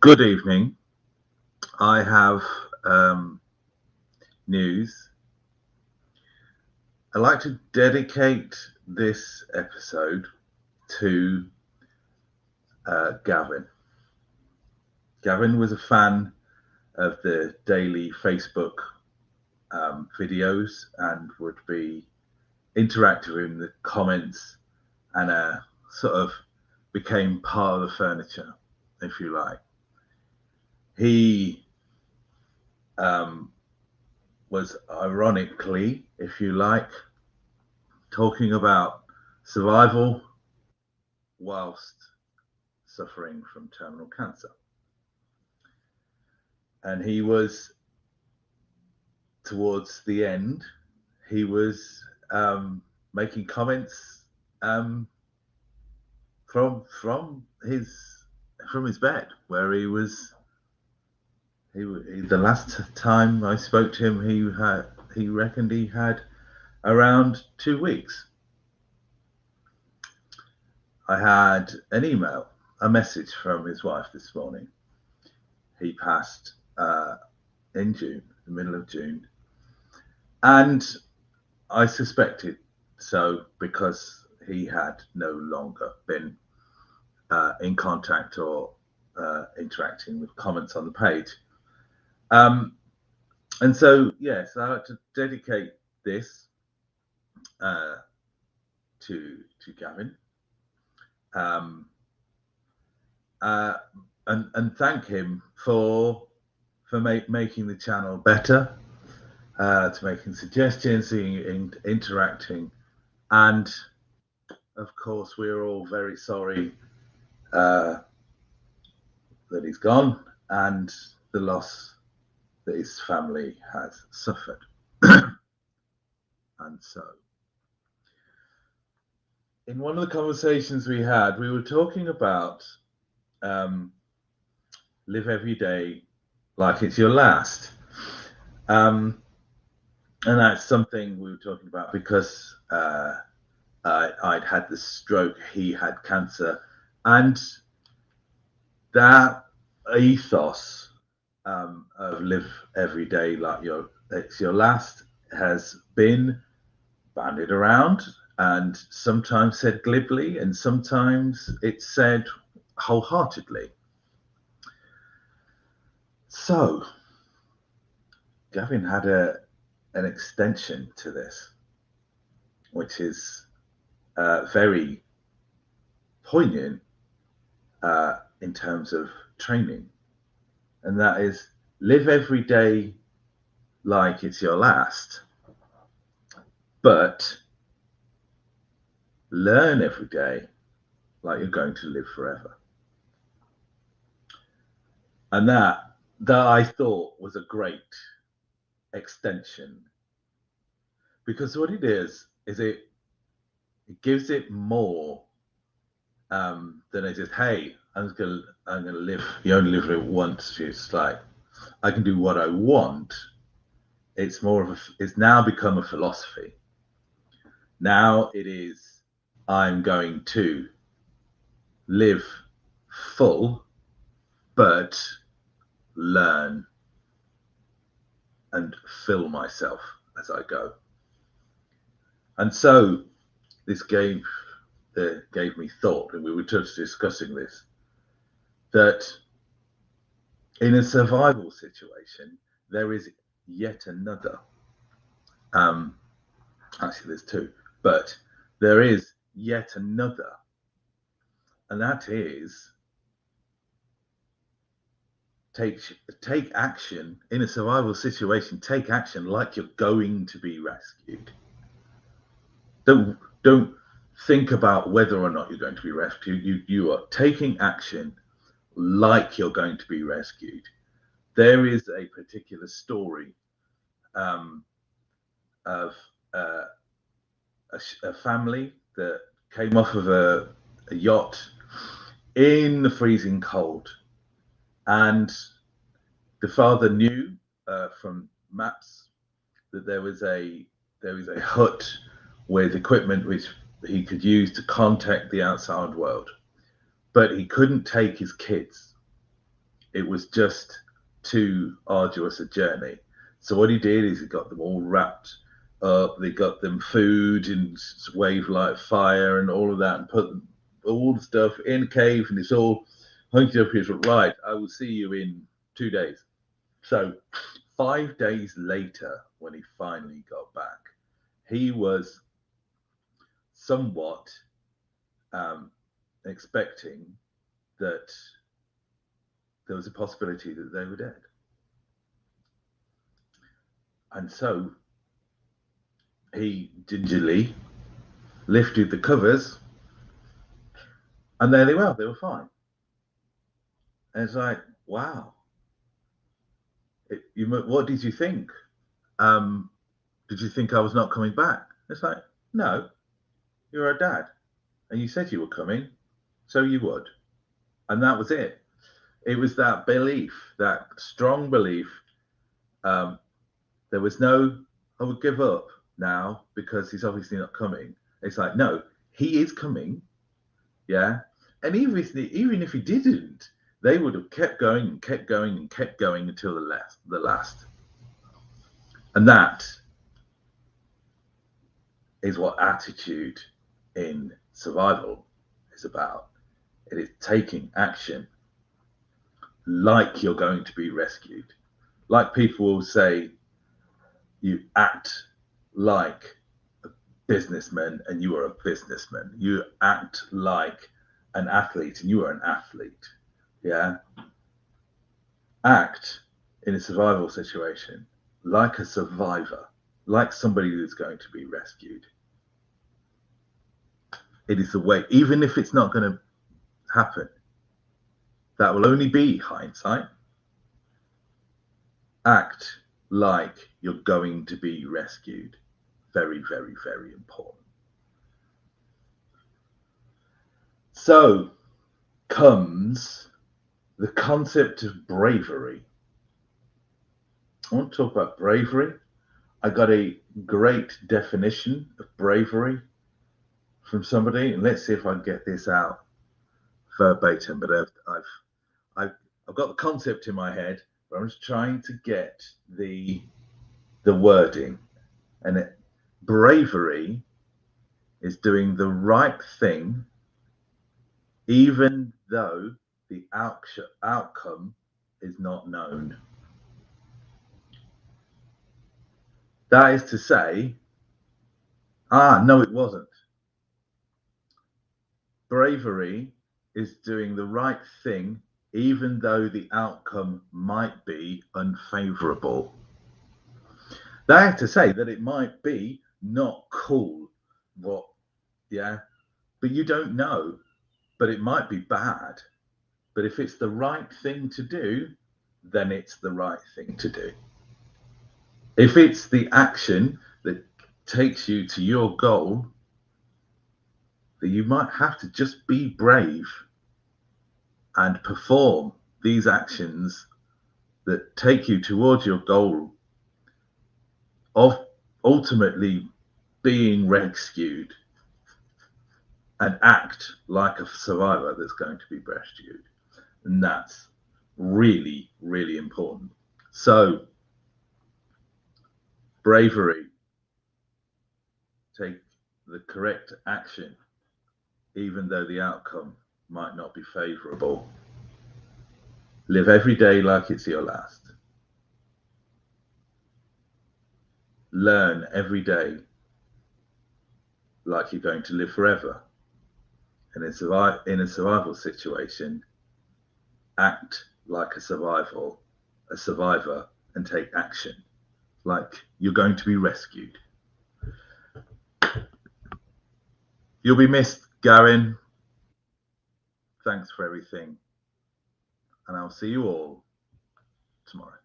Good evening. I have news. I'd like to dedicate this episode to Gavin. Gavin was a fan of the daily Facebook videos and would be interactive in the comments and sort of became part of the furniture, if you like. He was ironically, if you like, talking about survival whilst suffering from terminal cancer. And he was, towards the end, he was making comments from his bed, where he was. The last time I spoke to him, he reckoned he had around 2 weeks. I had an email, a message from his wife this morning. He passed in June, the middle of June, and I suspected so because he had no longer been in contact or interacting with comments on the page. And so, yes, I like to dedicate this to Gavin, and thank him for making the channel better, to making suggestions, interacting, and of course we're all very sorry that he's gone and the loss that his family has suffered. And so, in one of the conversations we had, we were talking about live every day like it's your last. And that's something we were talking about because I'd had the stroke, he had cancer, and that ethos of live every day like it's your last has been bandied around and sometimes said glibly and sometimes it's said wholeheartedly. So Gavin had an extension to this, which is very poignant in terms of training. And that is live every day like it's your last, but learn every day like you're going to live forever. And that I thought was a great extension, because what it is it gives it more than it just, hey, I'm gonna live. You only live it once. It's like I can do what I want. It's more of it's now become a philosophy. Now it is, I'm going to live full, but learn and fill myself as I go. And so this gave me thought, and we were just discussing this, that in a survival situation, there is yet another, actually there's two, but there is yet another, and that is take action in a survival situation. Take action like you're going to be rescued. Don't think about whether or not you're going to be rescued. You are taking action like you're going to be rescued. There is a particular story of a family that came off of a yacht in the freezing cold, and the father knew from maps that there was a hut with equipment which he could use to contact the outside world, but he couldn't take his kids it was just too arduous a journey. So what he did is he got them all wrapped up. They got them food and wave light fire and all of that, and put all the stuff in a cave, and it's all hunted up. He's right. I will see you in 2 days. So 5 days later, when he finally got back, he was somewhat expecting that there was a possibility that they were dead. And so he gingerly lifted the covers, and there they were fine. And it's like, wow. What did you think? Did you think I was not coming back? It's like, no, you're a dad, and you said you were coming, so you would. And that was it. It was that belief, that strong belief. There was no, I would give up now because he's obviously not coming. It's like, no, he is coming. Yeah. And even if he didn't, they would have kept going and kept going and kept going until the last. And that is what attitude in survival is about. It is taking action like you're going to be rescued. Like people will say, you act like a businessman and you are a businessman. You act like an athlete and you are an athlete. Yeah. Act in a survival situation like a survivor, like somebody who's going to be rescued. It is the way, even if it's not going to happen, that will only be hindsight. Act like you're going to be rescued. Very, very, very important. So comes the concept of bravery. I want to talk about bravery. I got a great definition of bravery from somebody, and let's see if I can get this out verbatim. But I've got the concept in my head, but I'm just trying to get the wording. And bravery is doing the right thing, even though the outcome is not known. That is to say, no, it wasn't. Bravery is doing the right thing, even though the outcome might be unfavorable. That is to say that it might be not cool, but you don't know, but it might be bad. But if it's the right thing to do, then it's the right thing to do. If it's the action that takes you to your goal, then you might have to just be brave and perform these actions that take you towards your goal of ultimately being rescued, and act like a survivor that's going to be rescued. And that's really, really important. So, bravery, take the correct action, even though the outcome might not be favorable. Live every day like it's your last. Learn every day like you're going to live forever. And in a survival situation, act like a survivor, and take action like you're going to be rescued. You'll be missed, Gavin. Thanks for everything. And I'll see you all tomorrow.